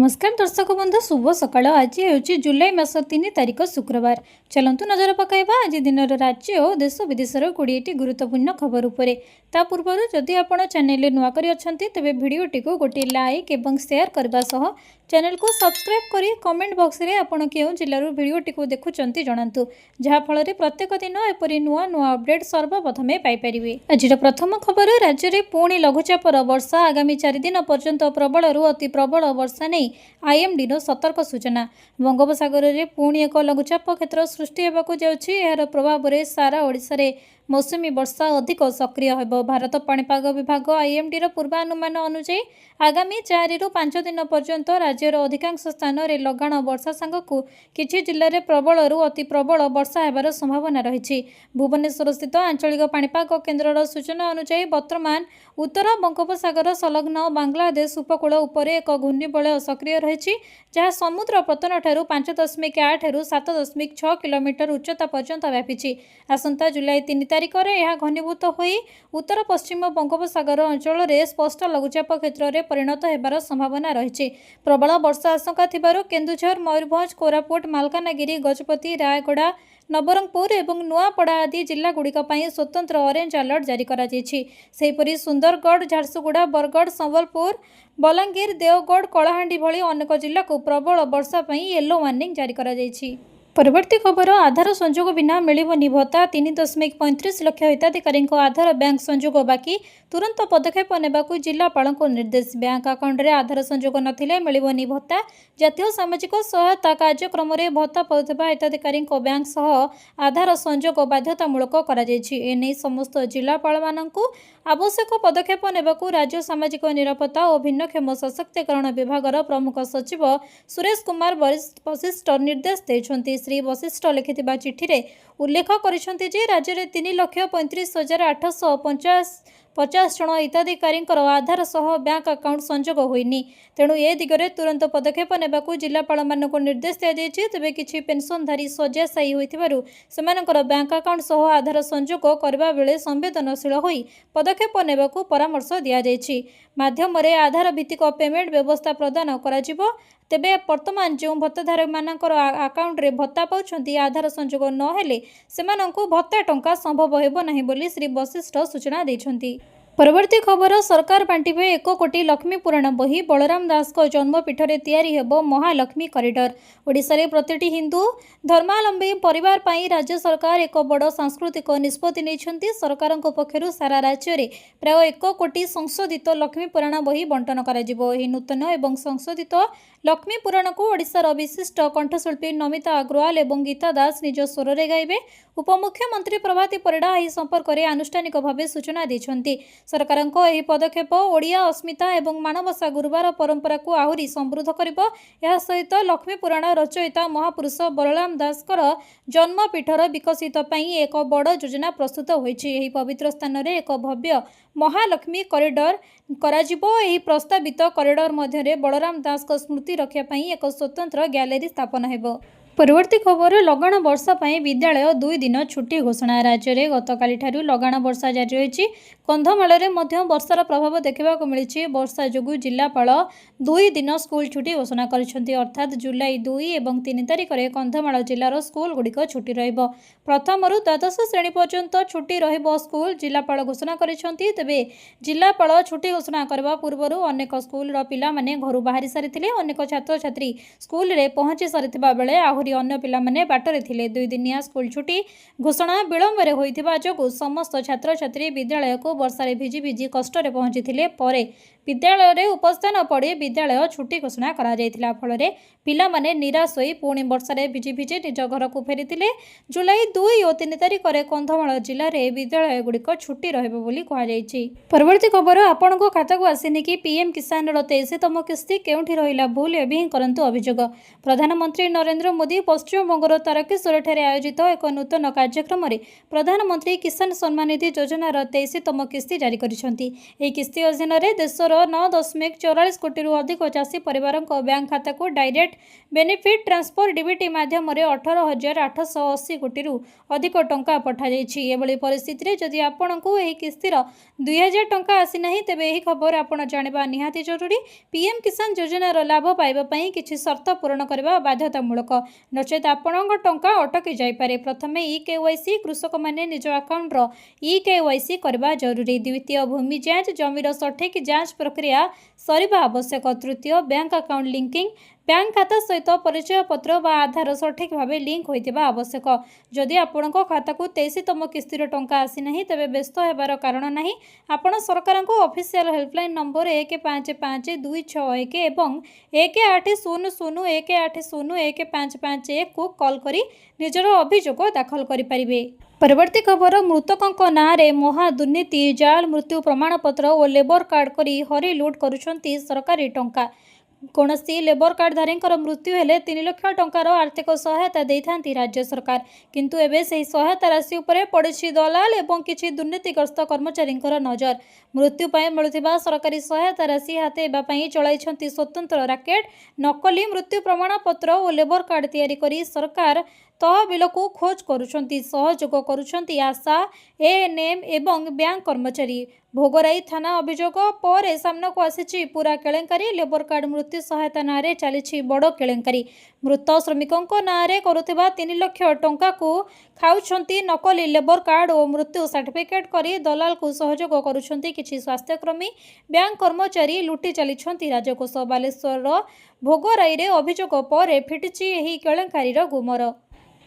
नमस्कार दर्शक बंधु शुभ सकाळ। आज हूँ जुलाई मास 3 तारिख शुक्रवार। चलतु नजर पकाइबा आज दिन राज्य और देश विदेशर 20टी गुरुत्वपूर्ण खबर उपरे। ता पूर्व जदि आपण चैनल नुआ करी अछंती तबे भिडियोटी को गोटे लाइक एवं शेयर करबा सह चैनल को सब्सक्राइब करी कमेंट बॉक्स रे आपण केउ जिल्लार भिडियोटी को देखुचंती जणांतु, जहा फल रे प्रत्येक दिन एपरी नुआ नुआ अपडेट सर्वप्रथमे पाई परिबे। आजिर प्रथम खबर राज्य रे पुणी लघुचापर वर्षा आगामी 4 दिन पर्यंत प्रबल रु अति प्रबल वर्षा नहीं आईएमडी सतर्क सूचना। बंगोपसागर में पुणी एक लघुचाप क्षेत्र सृष्टि होगाकू जाउछि। एहार प्रभाव में सारा ओडिशा रे मौसुमी वर्षा अधिक सक्रिय होब। भारत पाणीपाग विभाग आईएमडी पूर्वानुमान अनुसार आगामी 4 रु 5 दिन पर्यंत राज्यर अधिकांश स्थान में लगाण वर्षा सांगकू किछि जिले में प्रबल रु अति प्रबल वर्षा होबार संभावना रही। भुवनेश्वर स्थित आंचलिक पाणीपाग केन्द्रर सूचना अनुसार वर्तमान उत्तर बंगोपसागर संलग्न बांग्लादेश उपकूल उपरे एक घूर्णिबलय सक्रिय रही, जहाँ समुद्र पतन ठारू 5.8 रु 7.6 किलोमीटर उच्चता पर्यंत व्यापी। आसंता जुलाई 3 तारिख में यह घनीभूत होई उत्तर पश्चिम बंगोपसागर अंचल में स्पष्ट लघुचाप क्षेत्र में परिणत होबार संभावना रही। प्रबल वर्षा आशंका थिबारु केन्दुझर, मयूरभंज, कोरापुट, मालकानगिरी, गजपति, रायगड़ा, नवरंगपुर एवं नुआपड़ा आदि जिलागुड़िक स्वतंत्र ऑरेंज अलर्ट जारी करा जायछि। सेहिपरि सुंदरगढ़, झारसुगुड़ा, बरगढ़, संबलपुर, बलांगीर, देवगढ़, कलाहांडी भली अनेक जिला को प्रबल वर्षा पई येलो वार्निंग जारी करा जायछि। परवर्ती खबर आधार संजोग बिना मिलबनी भत्ता। 3.35 लाख हिताधिकारी आधार बैंक संजोग बाकी तुरंत पदक्षेप नेबाकू जिलापाल को निर्देश। बैंक अकाउंट रे आधार संजोग नथिले मिलबनी भत्ता। जातीय सामाजिक सहायता कार्यक्रम रे भत्ता पाउथिबा हिताधिकारी बैंक सह आधार संजोग बाध्यतामूलक करा जायछि। एने समस्त जिलापाल मानकू आवश्यक पदक्षेप नेबाकू राज्य सामाजिक निरापत्ता और भिन्नक्षम सशक्तिकरण विभागर प्रमुख सचिव सुरेश कुमार वशिष्ठ निर्देश देइछन्ति। श्री वशिष्ठ लिखिथिबा चिठी रे उल्लेख करिसन्ति जे राज्य में 3,35,850 जन हिताधिकारी आधार सह बैंक अकाउंट संजोग होइनी। तेणु ए दिगरे तुरंत पदक्षेप नेबाकू जिलापाल मानक निर्देश दिया जायछि। तबे किछि पेंशनधारी शय्याशायी होइथिबारु सेमानकर बैंक अकाउंट सह आधार संजोग करबा बेले संवेदनशील होई पदक्षेप नेबाकू परामर्श दिया जायछि। माध्यम रे आधार भित्तिक पेमेंट व्यवस्था प्रदान कराजिबो। तेबे वर्तमान जो भत्ताधारक मानकर अकाउंट रे भत्ता पाउछन्ती आधार संजोग न हेले सेमानंकू भत्ता टंका संभव हेबो नाही बोली श्री वशिष्ठ सूचना दैछन्ती। परवर्ती खबर सरकार बांटिबे 1 कोटी लक्ष्मी पुराण बही। बलराम दास को जन्मपीठ में तैयारी हेबो महालक्ष्मी कॉरिडोर। ओडिशा रे प्रतिटी हिंदू धर्मावलंबी परिवार पाई राज्य सरकार एक बड़ सांस्कृतिक निष्पत्ति नैछन्ती। सरकारक पक्षरु सारा राज्य रे प्राय 1 कोटी संशोधित लक्ष्मी पुराण बही बंटन कराजिबो। एही नूतन एवं संशोधित लक्ष्मी पुराण को ओडिशार विशिष्ट कंठशिल्पी नमिता अग्रवाल एवं गीता दास निज स्वर रे गाइबे। उपमुख्यमंत्री प्रभाती परिडा एही संपर्क में आनुष्ठानिक भाव सूचना दैछन्ती। सरकारक एही पदक्षेप ओडिया अस्मिता एवं मानवसा गुरुवार परंपरा को आहुरी समृद्ध करिबो। एहा सहित लक्ष्मी पुराण रचयिता महापुरुष बलराम दासकर जन्मपीठर विकसित पई एक बड़ योजना प्रस्तुत होईछि। एही पवित्र स्थान रे एक भव्य महालक्ष्मी कॉरिडोर कराजिबो। एही प्रस्तावित कॉरिडोर मध्य बलराम दास को स्मृति रक्षा पई एक स्वतंत्र गैलरी स्थापन हेबो। परवर्ती खबर लगाण वर्षा पाई विद्यालय 2 दिन छुट्टी घोषणा। राज्य में गतकाली ठारू लगाण वर्षा जारी रही। कंधमाल में वर्षार प्रभाव देखा मिली। वर्षा जोगु जिलापाल 2 दिन स्कूल छुट्टी घोषणा करिसेंती। अर्थात जुलाई 2 और 3 तारिख में कंधमाल जिलार स्कूल गुड़िक छुट्टी रहिबो। प्रथम रु द्वादश श्रेणी पर्यंत छुट्टी रहिबो स्कूल जिलापाल घोषणा करिसेंती। तेबे जिलापाल छुट्टी घोषणा करबा पूर्व अनेक स्कूल पिला माने घरु बाहरी सारिथिले। अनेक छात्र छात्री स्कूल रे पहुंची सारिथिबा बेले आहुरी अन्य पिला माने बाटरे थिले। 2 दिनिया स्कूल छुट्टी घोषणा विलंब रे होइथिबा जोगु समस्त छात्र छात्री विद्यालय को वर्षा रे भिजी भिजी कष्ट रे पहुंची थिले। परे विद्यालय रे उपस्थान पड़े विद्यालय छुट्टी घोषणा करा जायतिला। फल रे पिला माने निराश होई पुणी वर्षा रे भिजी भिजी निज घर को फेरिथिले। जुलाई 2 और 3 तारिख रे कंधमाल जिल्ला रे विद्यालय गुड़िक छुट्टी रहिबो बोली कहा जायछि। परवर्ती खबर आपनको खाता को आसिनी कि पीएम किसान रो 23तम किस्ती केउठी रहिला भूल एबी करंतु अभियोग। प्रधानमंत्री नरेंद्र मोदी मोदी पश्चिमबंगर तारकेश्वरଠାରେ आयोजित एक नूतन कार्यक्रम में प्रधानमंत्री किसान सम्मान निधि योजनार 23तम किस्ती जारी करिसेंती। एही किस्ती अधीन देशर 9.44 कोटी अधिक चाषी परिवार बैंक खाता को डायरेक्ट बेनिफिट ट्रांसफर डीबीटी माध्यम 18,880 कोटी अधिक टंका पठाଯାଇଛି। एभली परिस्थिति रे जदि आपनको एही किस्तीर 2000 टंका आसी नाही तेबे एही खबर आपण जानिबा निहाती जरूरी। पीएम किसान योजनार लाभ पाइबा पई किछि शर्त पूरण करबा बाध्यतामूलक, नचेत आपणक टंका अटकी जाय पारे। प्रथमे ई-केवाईसी कृषक माने निज अकाउंट रो ई-केवाईसी करबा जरूरी। द्वितीय भूमि जांच जमीर सठिक जांच प्रक्रिया सरिबा आवश्यक। तृतीय बैंक अकाउंट लिंकिंग बैंक खाता सहित परिचय पत्र बा आधार सठिक भाव लिंक होइतिबा आवश्यक। जदि आपणक खाता को 23तम किस्तीर टंका आसी नाही तेबे व्यस्त हेबार कारण नाही। आपण सरकार को ऑफिशियल हेल्पलाइन नंबर 155261 एवं 18001801 को कॉल करी निजर अभियोग दाखल करि परिबे। परवर्ती खबर मृतकों नाँ रे महादुर्नीति जाल मृत्यु प्रमाणपत्र और लेबर कार्ड करी हरि लुट करुछंती सरकारी टंका। कौनसी लेबर कार्डधारी मृत्यु हेले 3 लाख टंकार आर्थिक सहायता देइथांती राज्य सरकार, किंतु एबे सही सहायता राशि उपरे पड़िछि दलाल एवं किछि दुर्नीतिग्रस्त कर्मचारी नजर। मृत्यु पाए मिलुथिबा सरकारी सहायता राशि हातेबा पई चलाइछंती स्वतंत्र राकेट। नकली मृत्यु प्रमाणपत्र और लेबर कार्ड तैयारी करी सरकार तहबिल को खोज करुछंती। सहयोग करुछंती आशा, एएनएम एवं बैंक कर्मचारी। भोगराई थाना अभियोग पर सामनाକୁ आसीछि पूरा केलेंकारी। लेबर कार्ड मृत्यु सहायता नाँ रे चलीछि बड़ केलेंकारी। मृत श्रमिकों नाँ रे करुथिबा 3 लाख टंका को खाउछंती नकली लेबर कार्ड और मृत्यु सर्टिफिकेट करी दलाल को सहयोग करुछंती किछि स्वास्थ्यकर्मी, बैंक कर्मचारी लुटी चलीछंती राजकोष। बालेश्वर भोगराई रे अभियोग पर फिटिछि एही केलेंकारीर गुमर।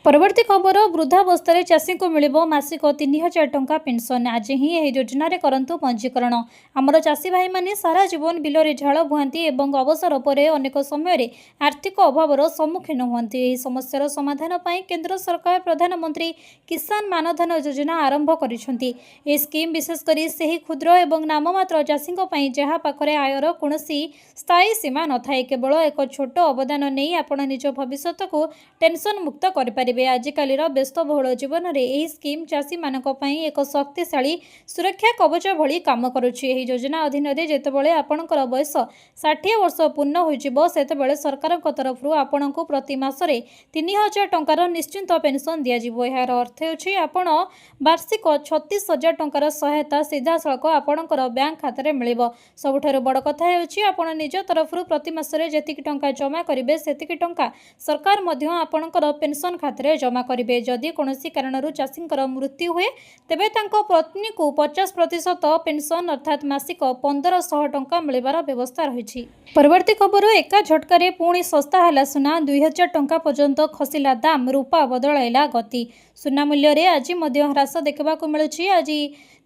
परवर्ती खबर वृद्धावस्था चाषी को मिल मासिक 3000 टंका पेंशन। आज ही यह योजना रे करंतु पंजीकरण। आमर चाषी भाई माने सारा जीवन बिलरे झाड़ बुहांती एवं अवसर पर अनेक समय आर्थिक अभावर सम्मुखीन हुंती। एही समस्यार समाधान पाई केंद्र सरकार प्रधानमंत्री किसान मानधन योजना आरंभ करिसेंती। ए स्कीम विशेषकर सही क्षुद्र एवं नाममात्र चाषी पई जहा पाखरे आयर कोनोसी स्थायी सीमा न थाए। केवल एक छोट अवदान नहीं आपण निज भविष्यत को टेंशन मुक्त कर आजिकाली व्यस्तबहुल जीवन में यह स्कीम चाषी मानक पई एक शक्तिशाली सुरक्षा कवच भली काम करुछि। एही योजना अधीन जेतेबेले आपणकर बयस 60 वर्ष पूर्ण होइजिबो सेतेबेले सरकार तरफ आपणको प्रति मासरे 3000 टंकार निश्चिंत पेंशन दियाजिबो। यार अर्थ होछि आपण वार्षिक 36,000 टंकार सहायता सीधा सड़क आपणकर बैंक खाता मिलिबो। सबुठारु बड़ कथा होछि आपण निज तरफ प्रति मासरे जेतिक टंका जमा करिवे सेतिक टंका सरकार मध्य आपणकर पेंशन खाता जमा करेंगे। जदि कौनसी कारणरू चाषी मृत्यु हुए तेबे तांको पत्नी को 50% पेंशन अर्थात मासिक 1500 टंका मिलबार व्यवस्था रही। परवर्ती खबर एका झटकारे पुणी सस्ता है सुना 2000 टंका पर्यंत खसिला दाम। रूपा बदलाइला गति। सुना मूल्य रे आज ह्रास देखा मिलूँ। आज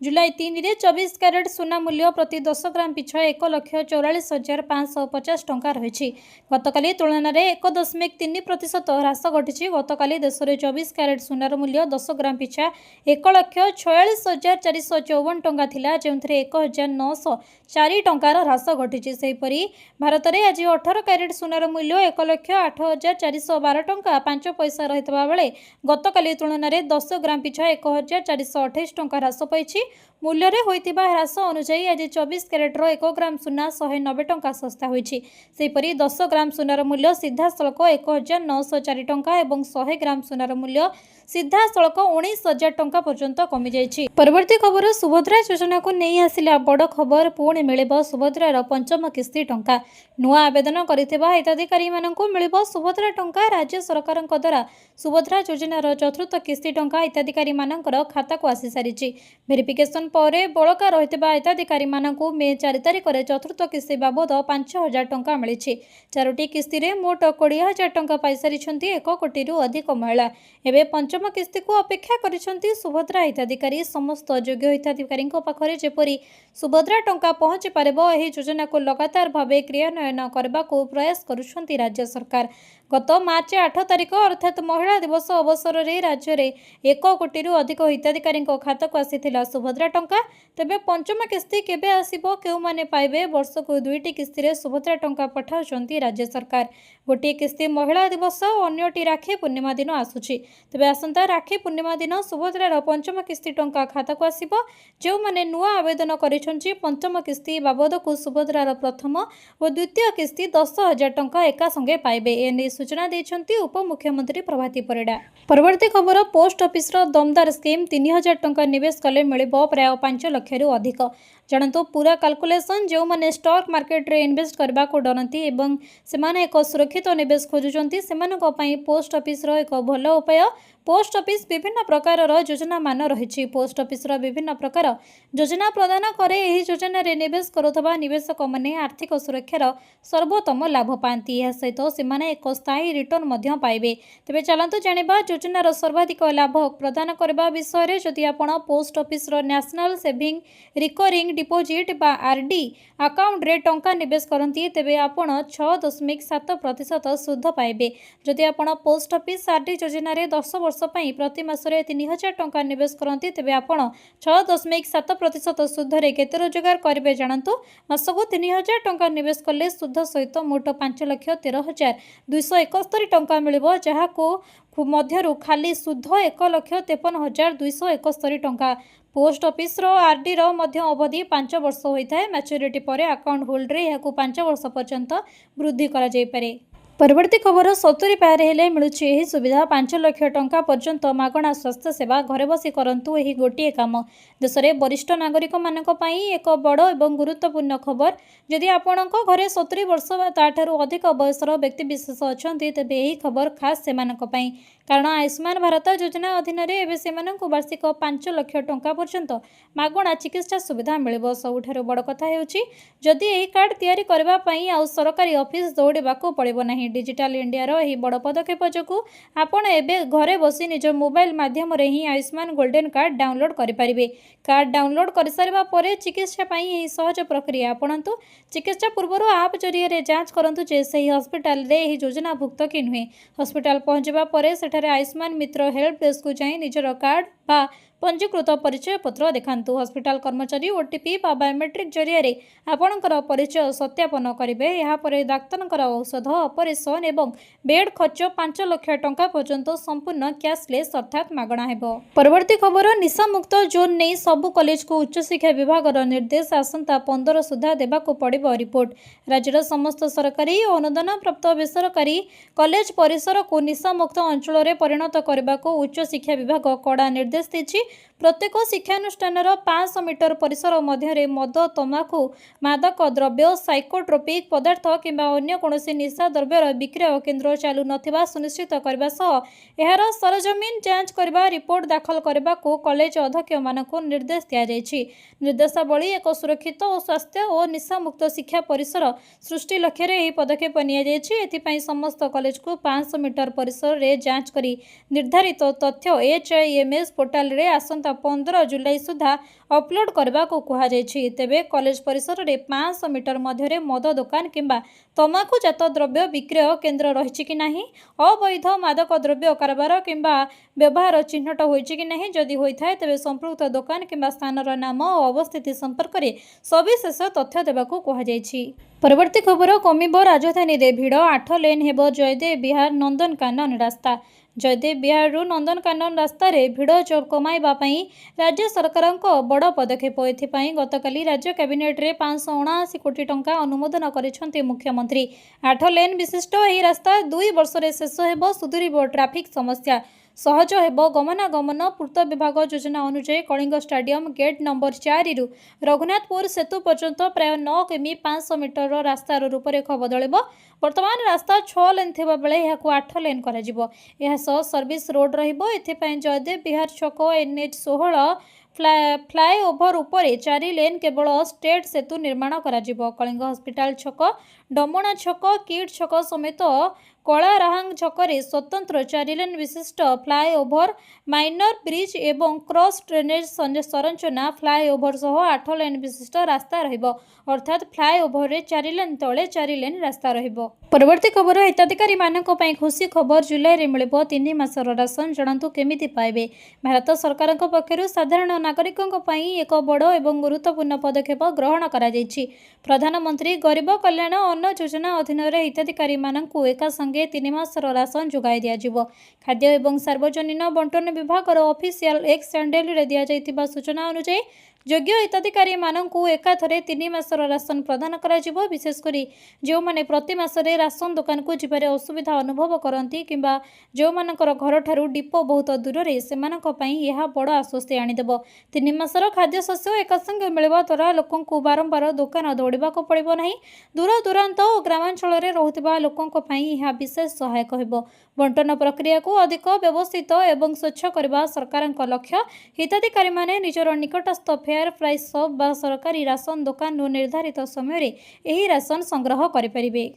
जुलाई 3 रे 24 कैरेट सुना मूल्य प्रति 10 ग्राम पिछा 1,44,550 टंका रही। गतकाली तुलन में 1.3% ह्रास घटी। गतकाली देश में 24 कैरेट सुनार मूल्य 10 ग्राम पिछा 1,46,454 टंका थिला, जेउंथरे 1,904 टंकार ह्रास घटी। सेहीपरि भारत में आज 18 कैरेट सुनार मूल्य 1,08,412 टंका 5 पैसा रहितबा बेले गतकाली तुलन में 10 ग्राम पिछा 1,428 टंका ह्रास पाइछि। मूल्य रे होइतिबा ह्रास अनुसार आज 24 कैरेटर 1 ग्राम सुना 190 टंका सस्ता होइछि। सेहीपरि 10 ग्राम सुनार मूल्य सीधा सड़क 1,904 टंका एवं 100 ग्राम सुनार मूल्य सीधा सड़क 19,000 टंका पर्यंत कमी जाइछि। परवर्ती खबर सुभद्रा योजना को नहीं आसिला बड़ खबर। पुणी मिलिबो सुभद्रार पंचम किस्ती टंका। नुआ आवेदन करिथिबा हिताधिकारी माननकु मिलिबो सुभद्रा टंका। राज्य सरकार द्वारा सुभद्रा योजनार चतुर्थ किस्ती टंका हिताधिकारी मानकर खाता को आसी सारिछि। वेरिफिकेशन पर बलका रहितबा हिताधिकारी माननकु मे 4 तारिख रे चतुर्थ किस्ती बाबद 5,000 टंका मिलिछि। 4टी किस्ती रे मोट 20,000 टंका पाई सारिछंती 1 कोटी अधिक महिला। एबे पंचम किस्ती को अपेक्षा करिछंती सुभद्रा हिताधिकारी। समस्त योग्य हिताधिकारी पाखरे जेपरी सुभद्रा टंका पहुंची पारिबो एही योजना को लगातार भावे क्रियान्वयन करबा को प्रयास करुछंती राज्य सरकार। गत मार्च 8 तारिख अर्थात महिला दिवस अवसर में राज्य में 1 कोटी अधिक हिताधिकारी खाताक आसीथिला सुभद्रा टंका। तेबे पंचम किस्ती केबे आसीबो, केउ माने पाइबे? वर्षक 2टी किस्ती रे सुभद्रा टंका पठाउछंती राज्य सरकार। गोटे किस्ती महिला दिवस और अन्यटी राखी पूर्णिमा दिन आसुछि। तेबे आसंता राखी पूर्णिमा दिन सुभद्रार पंचम किस्ती टंका खाताक आसीबो। जो माने नुआ आवेदन करिछंती पंचम किस्ती बाबदकु सुभद्रार प्रथम और द्वितीय किस्ती 10,000 टंका एका संगे पाइबे। एने सूचना देछंती उपमुख्यमंत्री प्रभाती परिडा। परवर्ती खबर, पोस्ट ऑफिस रो दमदार स्कीम 3,000 टंका निवेश कले मिलिबो प्राय 5 लाख रु अधिक। जानतु पूरा कैलकुलेशन। जो माने स्टॉक मार्केट रे इन्वेस्ट करबा को डरंती एवं सेमाने एक सुरक्षित निवेश खोजुचंती, सेमानक पई पोस्ट ऑफिस रो एक भल उपाय। पोस्ट ऑफिस विभिन्न प्रकार योजना मान रही। पोस्ट ऑफिस विभिन्न प्रकार योजना प्रदान करे। एही योजना रे निवेश करुथबा निवेशक माने आर्थिक सुरक्षार सर्वोत्तम लाभ पाती। यह सहित सेमाने एक स्थायी रिटर्न मध्य पाइबे। तेबे चलंतु जानिबा योजनार सर्वाधिक लाभ प्रदान करबा विषय रे। जदि आपण post office national saving recurring deposit बा आरडी अकाउंट रे टंका निवेश करंती, तेबे आपण 6.7% सुध पाइबे। जदि आपण पोस्ट ऑफिस आरडी योजना रे 10 वर्ष पई प्रति मासरे 3,000 टंका निवेश करंती, तेबे आपण 6.7% सुध रे केते रोजगार करिवे जानतु। मासको 3,000 टंका निवेश कले सुध सहित मोट 5,13,271 टंका मिलिबो, जहाको मध्यरु खाली सुध 1,53,271 टंका। पोस्ट ऑफिस आरडी मध्य अवधि 5 वर्ष होता है। मैच्योरिटी पर अकाउंट होल्ड रे यहाकू 5 वर्ष पर्यंत वृद्धि करा जाय पारे। परवर्ती खबर, 70 पार हेले मिलुछि एही सुविधा। 5 लाख टंका पर्यंत मागणा स्वास्थ्य सेवा। घरे बसी करंतु एही गोटिए काम। देश में वरिष्ठ नागरिक मानक पई एक बड़ एवं गुरुत्वपूर्ण खबर। जदि आपणक घरे 70 वर्ष बा ताठारु अधिक बयसर व्यक्ति विशेष अछंती, तेबे एही खबर खास सेमानक पई। कारण आयुष्मान भारत योजना अधीन रे एबे सेमानकु वार्षिक 5 लाख टंका पर्यंत मागणा चिकित्सा सुविधा मिलिबो। सबुठारु बड़ कथा हेउछि, जदि एही कार्ड तयारी करबा पई आ सरकारी ऑफिस दौड़ाकू पड़िबो नाही। डिजिटल इंडिया रो एही बड़ पदक्षेप जोगु आपण एबे घरे बसी निज मोबाइल माध्यम रे ही आयुष्मान गोल्डन कार्ड डाउनलोड करि परिबे। कार्ड डाउनलोड कर सारिबा परे चिकित्सा पई एही सहज प्रक्रिया आपणंतु। चिकित्सा पूर्व आप जरिए रे जांच करंतु जे सही हॉस्पिटल रे एही योजना भुक्त कि नुहे। हॉस्पिटल पहुंचबा परे सेठारे आयुष्मान मित्र हेल्प डेस्क को जाई निजर कार्ड बा पंजीकृत परिचय पत्र देखांतु। हॉस्पिटल कर्मचारी ओटीपी बा बायोमेट्रिक जरिए रे आपणकर परिचय सत्यापन करिवे। या परे डाक्तरकर औषध, ऑपरेशन एवं बेड खर्च 5 लाख टंका पर्यंत संपूर्ण कैशलेस अर्थात मागणा हेबो। परवर्ती खबर, निशा मुक्त जोन नहीं सबु कॉलेज को उच्च शिक्षा विभाग निर्देश। आसंता 15 सुधा देबाको पड़िबो रिपोर्ट। राज्यर समस्त सरकारी और अनुदान प्राप्त बेसरकारी कॉलेज परिसर को निशा मुक्त अंचल में परिणत करने को उच्च शिक्षा विभाग कड़ा निर्देश देछि। प्रत्येक शिक्षानुष्ठान 500 मीटर परिसर मध्य मद, तमाकू, मादक द्रव्य, साइकोट्रोपिक पदार्थ किंबा अन्य कौनसी निशा द्रव्यर विक्रय केन्द्र चालू नथिबा सुनिश्चित करबा सह एहार सरजमीन जांच करबा, रिपोर्ट दाखल करबा को कॉलेज अध्यक्ष मानक निर्देश दिया जायछि। निर्देशावली एक सुरक्षित और स्वास्थ्य और निशा मुक्त शिक्षा परिसर सृष्टि लक्ष्य रे एही पदक्षेप निया जायछि। एथिपई समस्त कॉलेज को 500 मीटर परिसर रे जांच करी निर्धारित तथ्य HIMS पोर्टाल रे आसंता 15 जुलाई सुधा अपलोड करबा को कहा जायछि। तेबे कॉलेज परिसर रे 500 मीटर मध्य मद दुकान किंबा तमाकू जात द्रव्य विक्रय केन्द्र रहिछि कि नाही, अवैध मादक द्रव्य कारबार किंबा व्यवहार चिन्हट होइछि कि नाही, जदि होइथाय तेबे संपृक्त दुकान किंबा स्थानर नाम और अवस्थिति संपर्क रे सविशेष तथ्य देबाको कहा जायछि। परवर्ती खबर, कमिबो राजधानी रे भिड़। 8 लेन हेबो जयदेव विहार नंदनकानन रास्ता। जयदेव विहार रु नंदनकानन रास्ता रे भिड़ कमाइबा पई राज्य सरकार बड़ पदक्षेप। एथिपई गतकाली राज्य कैबिनेट रे 579 कोटी टंका अनुमोदन करिसेंती मुख्यमंत्री। 8 लेन विशिष्ट एही रास्ता 2 वर्ष रे शेष हेबो। सुधुरिबो ट्राफिक समस्या, सहज हेबो गमनागमन। पूर्त विभाग योजना अनुसार कलिंग स्टाडियम गेट नंबर 4 रु रघुनाथपुर सेतु पर्यंत प्राय 9 किमी 500 मीटर रास्तार रूपरेख बदलिबो। वर्तमान रास्ता 6 लेन थिबा बेले एहाकू 8 लेन करा जिवो। एहा सह सर्विस रोड रहिबो। एथिपई जयदेव विहार छक NH16 फ्लाएओभर उपरे 4 लेन केवल स्टेट सेतु निर्माण करा जिवो। कलिंग हॉस्पिटल छक, डमणा छक, किड छक समेत कलाराहांग छकरे स्वतंत्र 4 लेन विशिष्ट फ्लाएओभर माइनर ब्रिज एवं क्रॉस ड्रेनेज संरचना फ्लाएओभर सह 8 लेन विशिष्ट रास्ता रहिबो अर्थात फ्लाएओभर रे 4 लेन तले 4 लेन रास्ता रहिबो। परवर्ती खबर हिताधिकारी मानक पई खुशी खबर जुलाई रे मिलिबो 3 मासर राशन जणांतु केमिति पाइबे। भारत सरकार पक्षरु साधारण नागरिकों पई एक बड़ एवं गुरुत्वपूर्ण पदक्षेप ग्रहण करा जायछि। प्रधानमंत्री गरीब कल्याण अन्न योजना अधीन रे हिताधिकारी मानकु एका संगे 3 मासर राशन जोगाई दिया जिवो। खाद्य एवं सार्वजनिक बंटन विभाग ऑफिशियल एक्स हैंडल रे दिया जायतिबा सूचना अनुसार योग्य हिताधिकारी मानकु एकाथरे 3 मासर राशन प्रदान करा जिवो। विशेषकर जो माने प्रति मासरे राशन दुकान को जिबारे असुविधा अनुभव करती किंबा जो मानकर घर ठारू डिपो बहुत दूर रे सेमानक पई यह बड़ आश्वस्ति आनिदेव। 3 मासर खाद्य शस्य एक संगे मिलवा द्वारा लोकंकु बारंबार दुकान दौड़ाक पड़िबो नहीं। दूर दूरांत और ग्रामांचल रे रहुतिबा लोकंक पई यह विशेष सहायक हेबो। बंटन प्रक्रिया को अधिक व्यवस्थित एवं स्वच्छ करबा सरकारक लक्ष्य। हिताधिकारी माने निजर निकटस्थ फेयर प्राइस शॉप बा सरकारी राशन दुकान निर्धारित समय रे एही राशन संग्रह करि परिबे।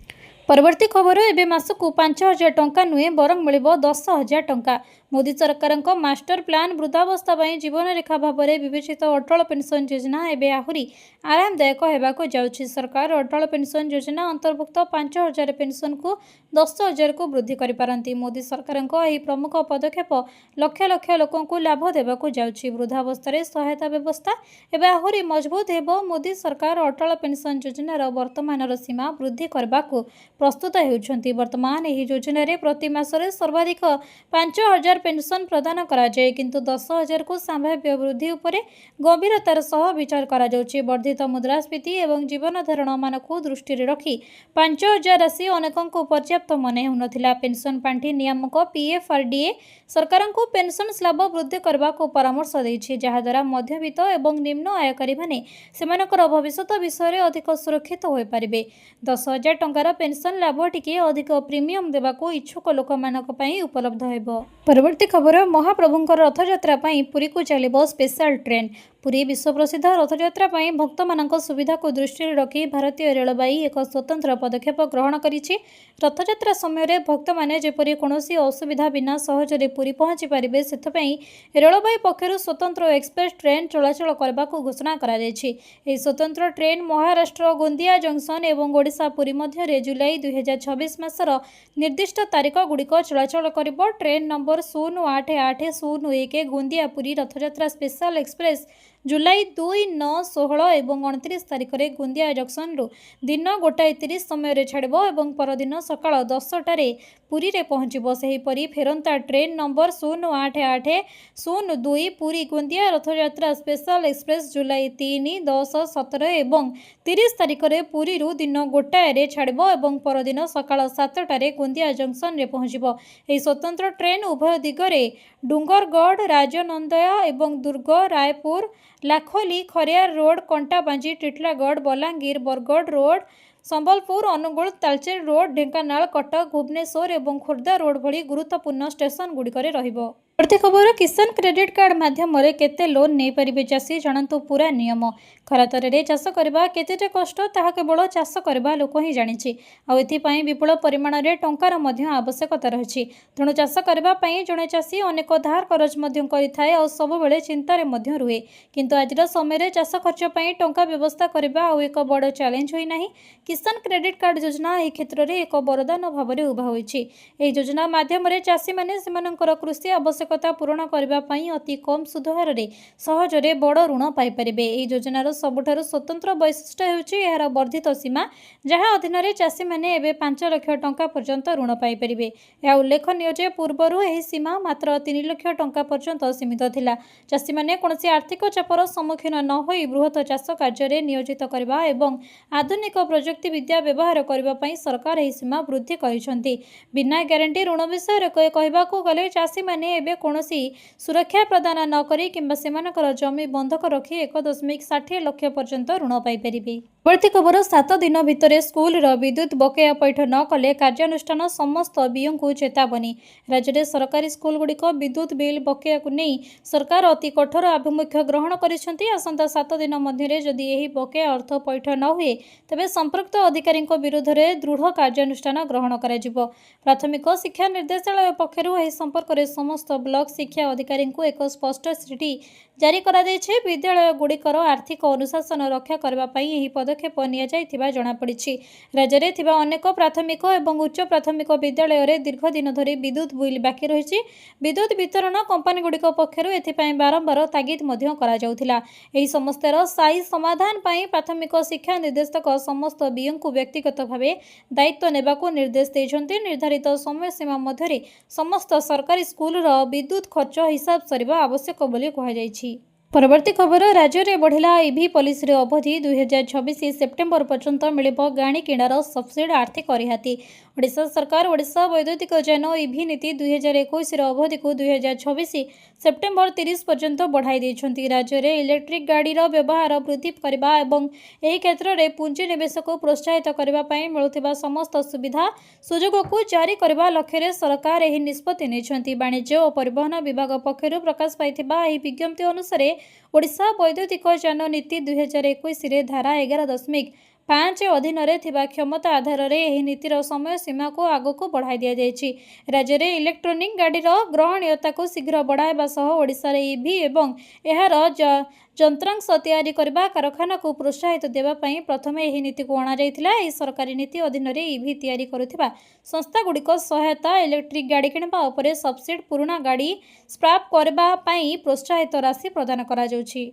परवर्ती खबर एवं मासकु 5,000 टंका नुहे बरं मिलिबो 10,000 टंका। मोदी सरकार मास्टर प्लान वृद्धावस्था जीवन रेखा भाव में विवेचित अटल पेंशन योजना एवं आहुरी आरामदायक होगाक जाउछि। सरकार अटल पेंशन योजना अंतर्भुक्त 5,000 पेंशन को 10,000 को वृद्धि करिपारंती। मोदी सरकार प्रमुख पदक्षेप लक्ष लक्ष लोकों को लाभ देवाक जाउछि। वृद्धावस्था सहायता व्यवस्था एवं आहुरी मजबूत हेबो। मोदी सरकार अटल पेंशन योजनार वर्तमान सीमा वृद्धि करबाकू प्रस्तुत होउछन्ति। वर्तमान एही योजना रे प्रति मासरे सर्वाधिक 5,000 पेंशन प्रदान करा जाय, किंतु 10,000 को संभाव्य वृद्धि उपरे गंभीरतार सह विचार करा जाउछि। वर्धित मुद्रास्फीति एवं जीवन धारण मान को दृष्टि रे रखी 5,000 राशि अनेकंको पर्याप्त मने होनथिला। पेंशन पांठी नियामक पीएफआरडीए सरकार को पेंशन स्लैब वृद्धि करबा को परामर्श दैछि, जहा द्वारा मध्यवित्त एवं निम्न आयकारी माने सेमानकर भविष्यत विषय अधिक सुरक्षित होई परिबे। 10,000 टंकार पेंशन लाभ टिके अधिक प्रीमियम देवाको इच्छुक लोक मानक पई उपलब्ध हेबो। परवर्ती खबर महाप्रभुंकर रथयात्रा पई पुरी को चलिबो स्पेशल ट्रेन। पुरी विश्व प्रसिद्ध रथयात्रा पई भक्त मानक सुविधा को दृष्टि रखी भारतीय रेलवाई एक स्वतंत्र पदक्षेप ग्रहण करिछि। रथयात्रा समय रे भक्त माने जेपरि कोनोसी असुविधा बिना सहजरे पुरी पहुंची परिबे सेथपई रेलवाई पक्षरु स्वतंत्र एक्सप्रेस ट्रेन चलाचल करबाको घोषणा करा जायछि। एही स्वतंत्र ट्रेन महाराष्ट्र गोंदिया जंक्शन एवं ओडिशा पुरी मध्य रे जुलाई 2026 मासर निर्दिष्ट तारीख गुड़िक चलाचल करिबो। Train number 08801 Gondia Puri Rathyatra special express July 2, 9, 16 एवं 29 तारीख में गोंदिया जंक्शन रु दिन 1:30 समय छाड़ब और परदिन सकाळ 10टारे पुरी रे पहुंचब। सेहीपरि फेरंता train number 08802 Puri Gondia Rathyatra special express July 3, 10, 17 एवं 30 तारीख में पुरी रु दिन 1टारे छाड़ब और परदिन सकाळ 7टारे गोंदिया जंक्शन रे पहुंचब। एही स्वतंत्र ट्रेन उभय दिगरे डुंगरगढ़ राजनंदया एवं Durg Raipur Lakholi Khariar road Kantabanji Titlagarh Balangir Bargarh road Sambalpur Angul Talcher road Dhenkanal Cuttack Bhubaneswar और खोर्धा रोड भली गुरुत्वपूर्ण स्टेशन गुड़िकरे रहिबो। प्रति खबर किसान क्रेडिट कार्ड माध्यम केते लोन नहीं पारिबे चाषी जानतु पूरा नियम। खरातरे चाष करबा केते कष्ट ताहा केवल चाष करबा लोक ही जानिछि। आ एथिपई विपुल परिमाण रे टंकार मध्य आवश्यकता रहिछि। तेणु चाष करबा पई जणे चाषी अनेक धार करज मध्य करिथाय और सब बेले चिंतारे मध्य रुहे। किंतु आजिर समय रे चाष खर्च पई टंका व्यवस्था करबा आ एक बड़ चैलेंज होई नाही। किसान क्रेडिट कार्ड योजना एही क्षेत्र रे एक वरदान भाव में उभा होइछि। एही योजना माध्यम रे चाषी माने सेमानकर कृषि आवश्यकता पूरण करबा पई अति कम सुध हार रे सहजरे बड़ ऋण पाई परिबे। एही योजनार सबुठारु स्वतंत्र वैशिष्ट्य हेउछि एहार वर्धित सीमा, जहाँ अधीन रे चाषी माने एबे 5 लाख टंका पर्यंत ऋण पाई परिबे। यह उल्लेखनीय जे पूर्वरु एही सीमा मात्र 3 लाख टंका पर्यंत सीमित थिला। चाषी माने कोनोसी आर्थिक चापर सम्मुखीन न होई बृहत चाष कार्य रे नियोजित करबा एवं आधुनिक प्रजुक्ति विद्या व्यवहार करबा पई सरकार एही सीमा वृद्धि करिसंती। बिना ग्यारंटी ऋण विषय रे कहबाकू गले चाषी माने एबे कोनोसी सुरक्षा प्रदान न करी किंबा सेमानकर जमी बंधक रखी 1.60 लाख पर्यंत ऋण पाई परिबे। ପରବର୍ତ୍ତୀ ଖବର 7 ଦିନ ଭିତରେ ସ୍କୁଲର ବିଦ୍ୟୁତ୍ ବକେୟା ପୈଠ ନ କଲେ କାର୍ଯ୍ୟାନୁଷ୍ଠାନ ସମସ୍ତ ବିଓଙ୍କୁ ଚେତାବନୀ। ରାଜ୍ୟରେ ସରକାରୀ ସ୍କୁଲଗୁଡ଼ିକ ବିଦ୍ୟୁତ୍ ବିଲ୍ ବକେୟାକୁ ନେଇ ସରକାର ଅତି କଠୋର ଆଭିମୁଖ୍ୟ ଗ୍ରହଣ କରିଛନ୍ତି। ଆସନ୍ତା 7 ଦିନ ମଧ୍ୟରେ ଯଦି ଏହି ବକେୟା ଅର୍ଥ ପୈଠ ନ ହୁଏ ତେବେ ସମ୍ପୃକ୍ତ ଅଧିକାରୀଙ୍କ ବିରୁଦ୍ଧରେ ଦୃଢ଼ କାର୍ଯ୍ୟାନୁଷ୍ଠାନ ଗ୍ରହଣ କରାଯିବ। ପ୍ରାଥମିକ ଶିକ୍ଷା ନିର୍ଦ୍ଦେଶାଳୟ ପକ୍ଷରୁ ଏହି ସମ୍ପର୍କରେ ସମସ୍ତ ବ୍ଲକ ଶିକ୍ଷା ଅଧିକାରୀଙ୍କୁ ଏକ ସ୍ପଷ୍ଟ ଚିଠି ଜାରି କରାଯାଇଛି। ବିଦ୍ୟାଳୟଗୁଡ଼ିକର ଆର୍ଥିକ ଅନୁଶାସନ ରକ୍ଷା କରିବା ପାଇଁ ଏହି ପଦକ୍ଷେପ ନିଆଯାଇଥିବା ଜଣାପଡ଼ିଛି। ରାଜ୍ୟରେ ଥିବା ଅନେକ ପ୍ରାଥମିକ ଏବଂ ଉଚ୍ଚ ପ୍ରାଥମିକ ବିଦ୍ୟାଳୟରେ ଦୀର୍ଘ ଦିନ ଧରି ବିଦ୍ୟୁତ୍ ବିଲ୍ ବାକି ରହିଛି। ବିଦ୍ୟୁତ୍ ବିତରଣ କମ୍ପାନୀଗୁଡ଼ିକ ପକ୍ଷରୁ ଏଥିପାଇଁ ବାରମ୍ବାର ତାଗିଦ ମଧ୍ୟ କରାଯାଉଥିଲା। ଏହି ସମସ୍ୟାର ସ୍ଥାୟୀ ସମାଧାନ ପାଇଁ ପ୍ରାଥମିକ ଶିକ୍ଷା ନିର୍ଦ୍ଦେଶକ ସମସ୍ତ ବିଓଙ୍କୁ ବ୍ୟକ୍ତିଗତ ଭାବେ ଦାୟିତ୍ୱ ନେବାକୁ ନିର୍ଦ୍ଦେଶ ଦେଇଛନ୍ତି। ନିର୍ଦ୍ଧାରିତ ସମୟସୀମା ମଧ୍ୟରେ ସମସ୍ତ ସରକାରୀ ସ୍କୁଲର ବିଦ୍ୟୁତ୍ ଖର୍ଚ୍ଚ ହିସାବ ସରିବା ଆବଶ୍ୟକ ବୋଲି କୁହାଯାଇଛି। ପରବର୍ତ୍ତୀ ଖବର ରାଜ୍ୟରେ ବଢ଼ିଲା ଇଭି ପଲିସିର ଅବଧି 2026 ସେପ୍ଟେମ୍ବର ପର୍ଯ୍ୟନ୍ତ ମିଳିବ ଗାଡ଼ି କିଣାର ସବସିଡି ଆର୍ଥିକ ରିହାତି। ଓଡ଼ିଶା ସରକାର ଓଡ଼ିଶା ବୈଦ୍ୟୁତିକ ଯାନ ଇଭି ନୀତି 2021ର ଅବଧିକୁ 2026 ସେପ୍ଟେମ୍ବର 30 ପର୍ଯ୍ୟନ୍ତ ବଢ଼ାଇ ଦେଇଛନ୍ତି। ରାଜ୍ୟରେ ଇଲେକ୍ଟ୍ରିକ୍ ଗାଡ଼ିର ବ୍ୟବହାର ବୃଦ୍ଧି କରିବା ଏବଂ ଏହି କ୍ଷେତ୍ରରେ ପୁଞ୍ଜିନିବେଶକୁ ପ୍ରୋତ୍ସାହିତ କରିବା ପାଇଁ ମିଳୁଥିବା ସମସ୍ତ ସୁବିଧା ସୁଯୋଗକୁ ଜାରି କରିବା ଲକ୍ଷ୍ୟରେ ସରକାର ଏହି ନିଷ୍ପତ୍ତି ନେଇଛନ୍ତି। ବାଣିଜ୍ୟ ଓ ପରିବହନ ବିଭାଗ ପକ୍ଷରୁ ପ୍ରକାଶ ପାଇଥିବା ଏହି ବିଜ୍ଞପ୍ତି ଅନୁସାରେ ଓଡ଼ିଶା ବୈଦ୍ୟୁତିକ ଯାନ ନୀତି 2021ରେ ଧାରା 11.5 ଅଧୀନରେ ଥିବା କ୍ଷମତା ଆଧାରରେ ଏହି ନୀତିର ସମୟସୀମାକୁ ଆଗକୁ ବଢ଼ାଇ ଦିଆଯାଇଛି। ରାଜ୍ୟରେ ଇଲେକ୍ଟ୍ରୋନିକ୍ ଗାଡ଼ିର ଗ୍ରହଣୀୟତାକୁ ଶୀଘ୍ର ବଢ଼ାଇବା ସହ ଓଡ଼ିଶାରେ ଇଭି ଏବଂ ଏହାର ଯନ୍ତ୍ରାଂଶ ତିଆରି କରିବା କାରଖାନାକୁ ପ୍ରୋତ୍ସାହିତ ଦେବା ପାଇଁ ପ୍ରଥମେ ଏହି ନୀତିକୁ ଅଣାଯାଇଥିଲା। ଏହି ସରକାରୀ ନୀତି ଅଧୀନରେ ଇଭି ତିଆରି କରୁଥିବା ସଂସ୍ଥାଗୁଡ଼ିକ ସହାୟତା ଇଲେକ୍ଟ୍ରିକ୍ ଗାଡ଼ି କିଣିବା ଉପରେ ସବସିଡି ପୁରୁଣା ଗାଡ଼ି ସ୍କ୍ରାପ୍ କରିବା ପାଇଁ ପ୍ରୋତ୍ସାହିତ ରାଶି ପ୍ରଦାନ କରାଯାଉଛି।